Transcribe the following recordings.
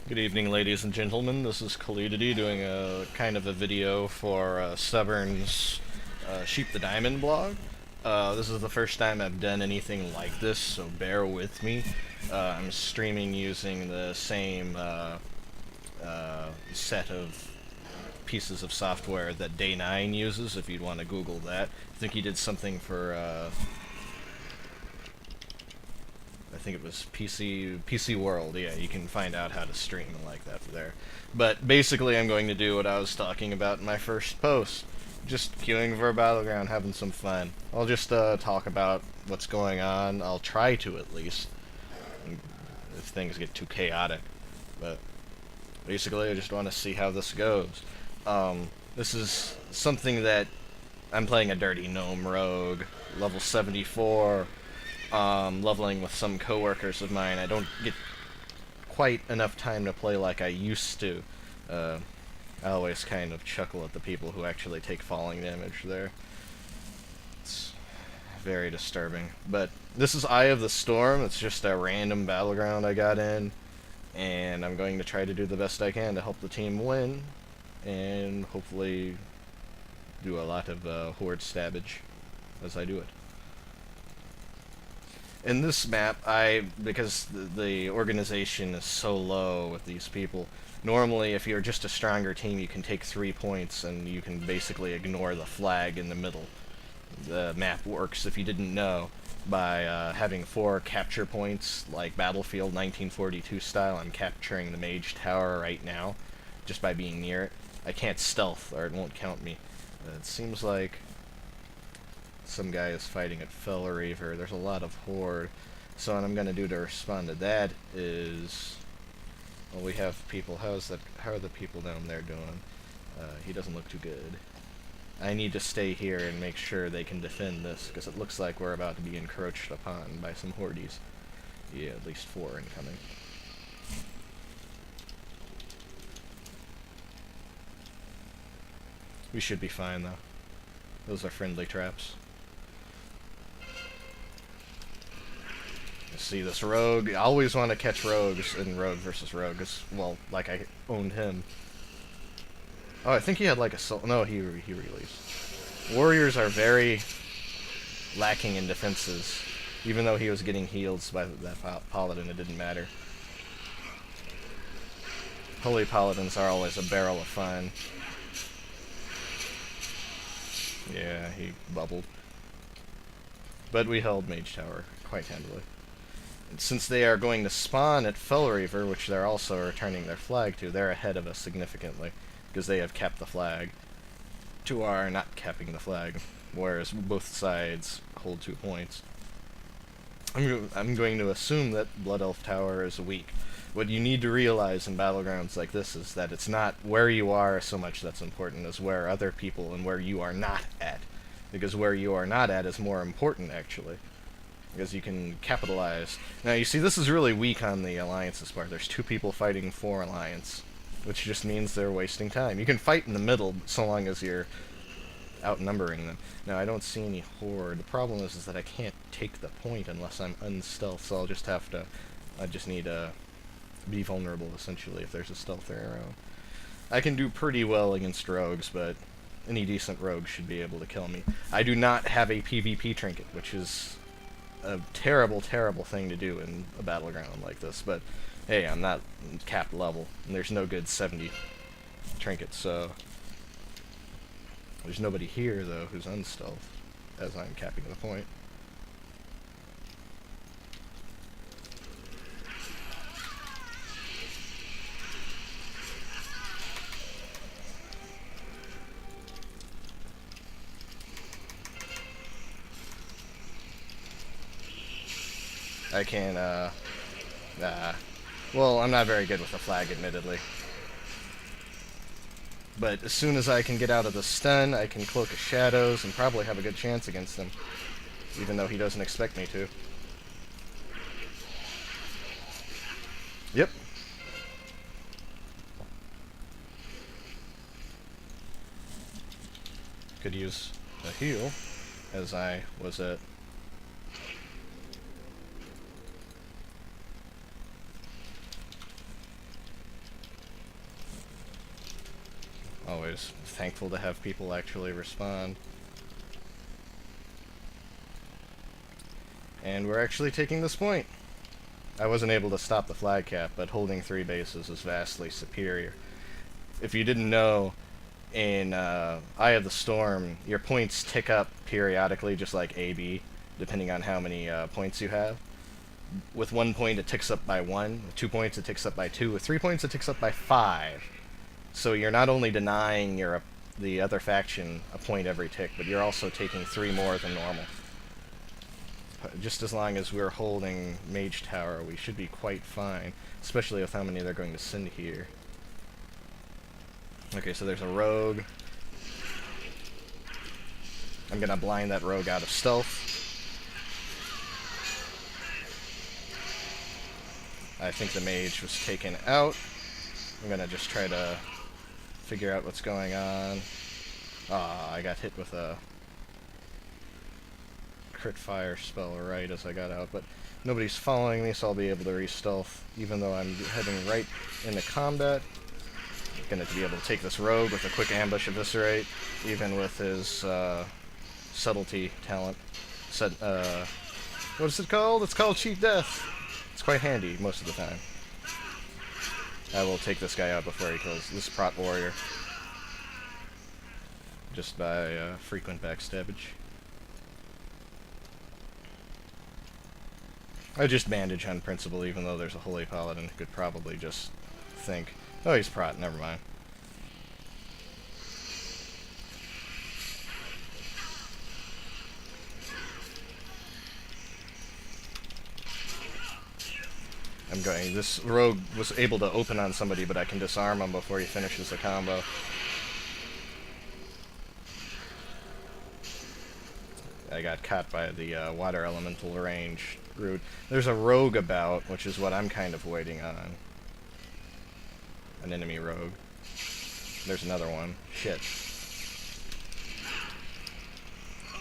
Good evening, ladies and gentlemen. This is Khalidity doing a kind of a video for Stubborn's Sheep the Diamond blog. This is the first time I've done anything like this, so bear with me. I'm streaming using the same set of pieces of software that Day9 uses, if you'd want to Google that. I think he did something for I think it was PC World. Yeah, you can find out how to stream and like that there. But basically, I'm going to do what I was talking about in my first post. Just queuing for a battleground, having some fun. I'll just talk about what's going on. I'll try to, at least, if things get too chaotic. But basically, I just want to see how this goes. This is something that I'm playing a dirty gnome rogue, level 74. Leveling with some coworkers of mine. I don't get quite enough time to play like I used to. I always kind of chuckle at the people who actually take falling damage there. It's very disturbing. But this is Eye of the Storm. It's just a random battleground I got in, and I'm going to try to do the best I can to help the team win, and hopefully do a lot of horde stabbage as I do it. In this map, because the organization is so low with these people, normally if you're just a stronger team, you can take 3 points and you can basically ignore the flag in the middle. The map works, if you didn't know, by having 4 capture points, like Battlefield 1942 style. I'm capturing the Mage Tower right now, just by being near it. I can't stealth, or it won't count me. It seems like some guy is fighting at Verily. There's a lot of horde. So what I'm gonna do to respond to that is, well, we have people. How are the people down there doing? He doesn't look too good. I need to stay here and make sure they can defend this, because it looks like we're about to be encroached upon by some hordes. Yeah, at least 4 incoming. We should be fine though. Those are friendly traps. See this rogue. I always want to catch rogues in rogue versus rogue, because, well, like I owned him. Oh, I think he had like a soul. No, he released. Warriors are very lacking in defenses. Even though he was getting healed by that paladin, it didn't matter. Holy paladins are always a barrel of fun. Yeah, he bubbled. But we held Mage Tower quite handily. And since they are going to spawn at Fellreaver, which they're also returning their flag to, they're ahead of us significantly, because they have capped the flag to our not capping the flag, whereas both sides hold 2 points. I'm going to assume that Blood Elf Tower is weak. What you need to realize in battlegrounds like this is that it's not where you are so much that's important as where other people and where you are not at. Because where you are not at is more important, actually. Because you can capitalize. Now, you see, this is really weak on the Alliance's part. There's 2 people fighting for Alliance, which just means they're wasting time. You can fight in the middle so long as you're outnumbering them. Now, I don't see any horde. The problem is that I can't take the point unless I'm unstealth, so I'll just have to... I just need to be vulnerable, essentially, if there's a stealth around. I can do pretty well against rogues, but any decent rogue should be able to kill me. I do not have a PvP trinket, which is a terrible, terrible thing to do in a battleground like this, but hey, I'm not capped level, and there's no good 70 trinkets, so there's nobody here, though, who's unstealth, as I'm capping the point. I can, well, I'm not very good with the flag, admittedly. But as soon as I can get out of the stun, I can Cloak of Shadows and probably have a good chance against him. Even though he doesn't expect me to. Yep. Could use a heal, as I was at Always thankful to have people actually respond. And we're actually taking this point. I wasn't able to stop the flag cap, but holding 3 bases is vastly superior. If you didn't know, in Eye of the Storm, your points tick up periodically, just like AB, depending on how many points you have. With 1 point, it ticks up by 1. With 2 points, it ticks up by 2. With 3 points, it ticks up by 5. So you're not only denying the other faction a point every tick, but you're also taking 3 more than normal. Just as long as we're holding Mage Tower, we should be quite fine, especially with how many they're going to send here. Okay, so there's a rogue. I'm gonna blind that rogue out of stealth. I think the mage was taken out. I'm gonna just try to figure out what's going on. Ah, I got hit with a crit fire spell right as I got out, but nobody's following me, so I'll be able to re-stealth, even though I'm heading right into combat. I'm gonna be able to take this rogue with a quick ambush eviscerate, even with his subtlety talent. What is it called? It's called cheat death. It's quite handy most of the time. I will take this guy out before he kills this prot warrior, just by frequent backstabbage. I just bandage on principle, even though there's a holy paladin who could probably just think, oh, he's prot, never mind. I'm going. This rogue was able to open on somebody, but I can disarm him before he finishes the combo. I got caught by the water elemental range. Rude. There's a rogue about, which is what I'm kind of waiting on. An enemy rogue. There's another one. Shit.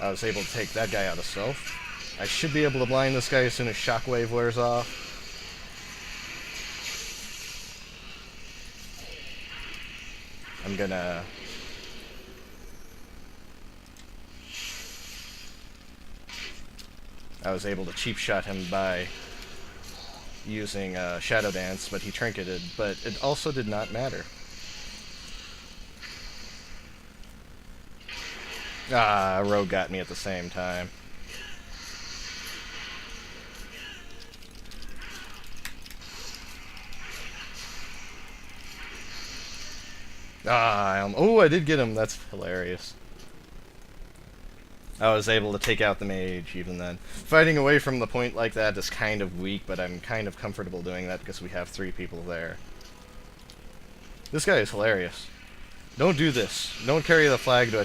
I was able to take that guy out of stealth. I should be able to blind this guy as soon as shockwave wears off. I'm gonna... I was able to cheap shot him by using Shadow Dance, but he trinketed, but it also did not matter. Ah, a rogue got me at the same time. Ah, oh, I did get him. That's hilarious. I was able to take out the mage even then. Fighting away from the point like that is kind of weak, but I'm kind of comfortable doing that because we have 3 people there. This guy is hilarious. Don't do this. Don't carry the flag to a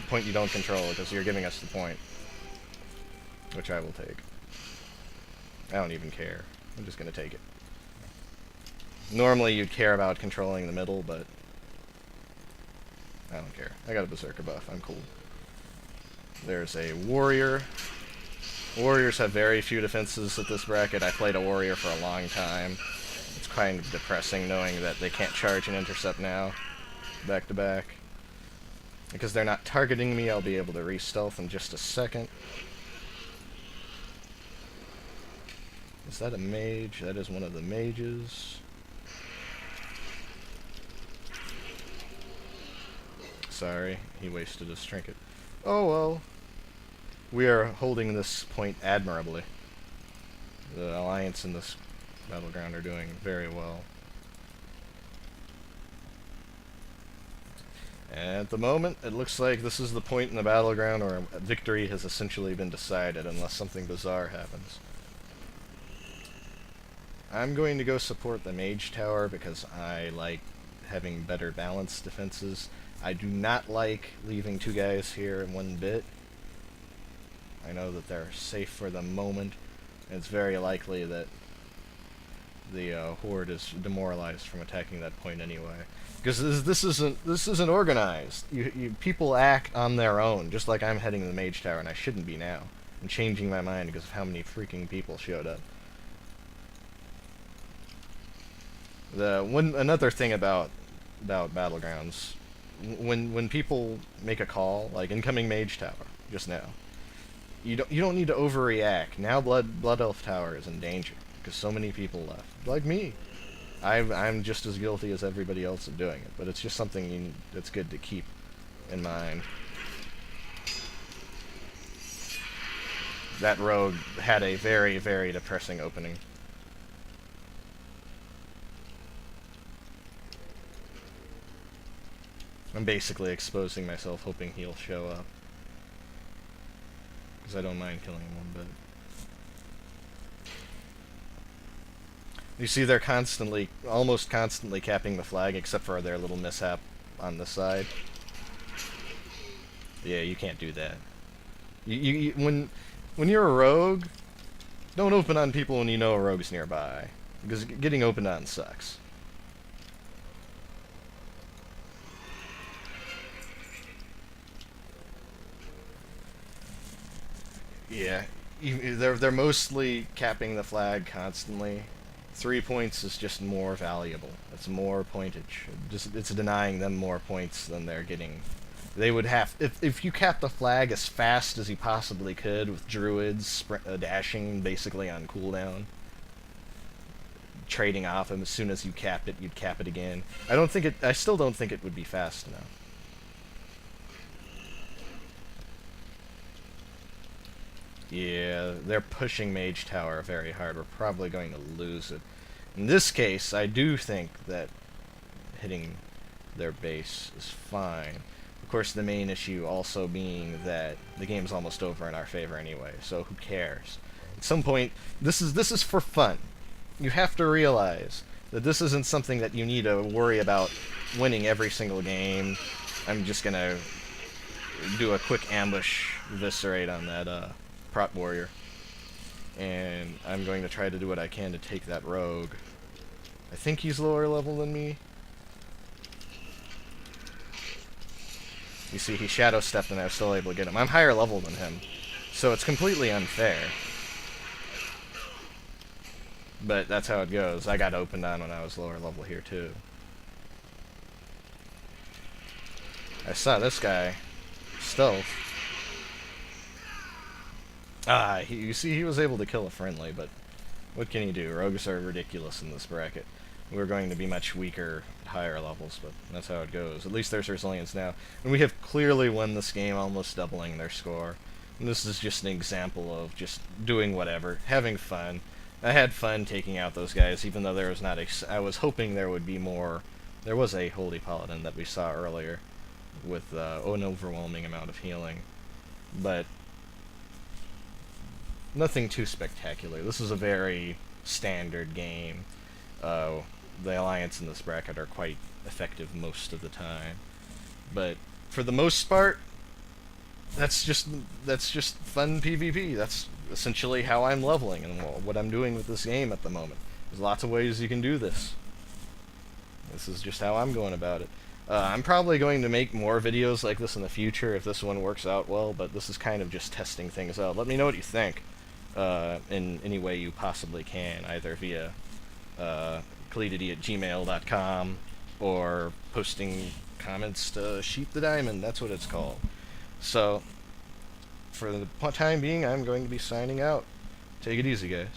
point you don't control, because you're giving us the point. Which I will take. I don't even care. I'm just gonna take it. Normally you'd care about controlling the middle, but I don't care. I got a berserker buff. I'm cool. There's a warrior. Warriors have very few defenses at this bracket. I played a warrior for a long time. It's kind of depressing knowing that they can't charge and intercept now, back to back. Because they're not targeting me, I'll be able to re-stealth in just a second. Is that a mage? That is one of the mages. Sorry, he wasted his trinket. Oh well. We are holding this point admirably. The Alliance and this battleground are doing very well. And at the moment, it looks like this is the point in the battleground where victory has essentially been decided, unless something bizarre happens. I'm going to go support the Mage Tower because I like having better balanced defenses. I do not like leaving 2 guys here in 1 bit. I know that they're safe for the moment, and it's very likely that the horde is demoralized from attacking that point anyway. Because this isn't organized. People act on their own, just like I'm heading to the Mage Tower, and I shouldn't be now. I'm changing my mind because of how many freaking people showed up. Another thing about battlegrounds, when people make a call, like incoming mage tower, just now, you don't need to overreact. Now Blood Elf Tower is in danger because so many people left. Like me, I'm just as guilty as everybody else of doing it. But it's just something that's good to keep in mind. That rogue had a very, very depressing opening. I'm basically exposing myself, hoping he'll show up. Because I don't mind killing him one bit. You see they're constantly, almost constantly capping the flag, except for their little mishap on the side. Yeah, you can't do that. When you're a rogue, don't open on people when you know a rogue's nearby. Because getting opened on sucks. Yeah, they're mostly capping the flag constantly. 3 points is just more valuable. It's more pointage. It's denying them more points than they're getting. They would have if you cap the flag as fast as you possibly could with druids dashing basically on cooldown, trading off them as soon as you cap it, you'd cap it again. I still don't think it would be fast enough. Yeah, they're pushing Mage Tower very hard. We're probably going to lose it. In this case, I do think that hitting their base is fine. Of course, the main issue also being that the game's almost over in our favor anyway, so who cares? At some point, this is for fun. You have to realize that this isn't something that you need to worry about winning every single game. I'm just gonna do a quick ambush eviscerate on that prot warrior, and I'm going to try to do what I can to take that rogue. I think he's lower level than me. You see, he shadow stepped and I was still able to get him. I'm higher level than him, so it's completely unfair. But that's how it goes. I got opened on when I was lower level here too. I saw this guy stealth. You see, he was able to kill a friendly, but what can you do? Rogues are ridiculous in this bracket. We're going to be much weaker at higher levels, but that's how it goes. At least there's resilience now. And we have clearly won this game, almost doubling their score. And this is just an example of just doing whatever, having fun. I had fun taking out those guys, even though there was not I was hoping there would be more. There was a Holy Paladin that we saw earlier with an overwhelming amount of healing. But nothing too spectacular. This is a very standard game. The Alliance in this bracket are quite effective most of the time. But for the most part, that's just fun PvP. That's essentially how I'm leveling and what I'm doing with this game at the moment. There's lots of ways you can do this. This is just how I'm going about it. I'm probably going to make more videos like this in the future if this one works out well, but this is kind of just testing things out. Let me know what you think in any way you possibly can, either via cleatedy@gmail.com or posting comments to Sheep the Diamond. That's what it's called. So, for the time being, I'm going to be signing out. Take it easy, guys.